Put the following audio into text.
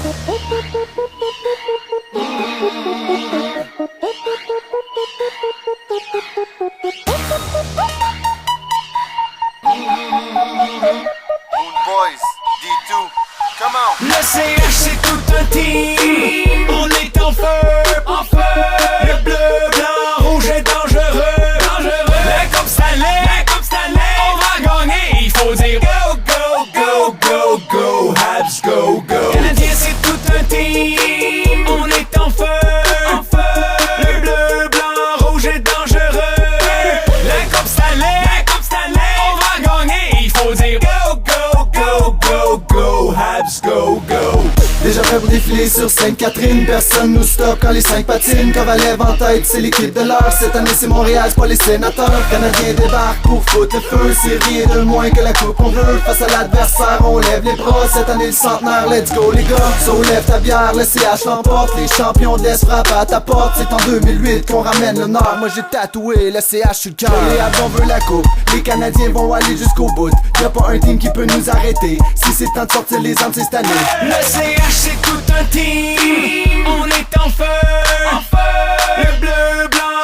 Boys, D2, come on. Le CH c'est tout un team. On est en feu, en feu. Le bleu, blanc, rouge est dangereux, dangereux. La coupe Stanley, on va gagner. Il faut dire go, go, go, go, go, Habs, go, go. Canadien c'est tout un team. On est en feu, en feu. Le bleu, blanc, rouge est dangereux. La coupe Stanley, on va gagner. Il faut dire go, go, go, go, go, Habs, go, go. Déjà prêt pour défiler sur Sainte-Catherine. Personne nous stoppe quand les 5 patinent. Kovalev en tête, c'est l'équipe de l'heure. Cette année c'est Montréal, c'est pas les sénateurs. Canadiens débarquent pour foutre le feu. C'est rien de moins que la coupe on veut. Face à l'adversaire, on lève les bras. Cette année le centenaire, let's go les gars. So lève ta bière, le CH l'emporte. Les champions de l'Est frappent à ta porte. C'est en 2008 qu'on ramène le Nord. Moi j'ai tatoué le CH sur le cœur. Les Habs on veut la coupe. Les Canadiens vont aller jusqu'au bout. Y'a pas un team qui peut nous arrêter. Si c'est temps de sortir les armes, c'est cette année. Le CH c'est tout un team. On est en feu, en feu. Le bleu, blanc,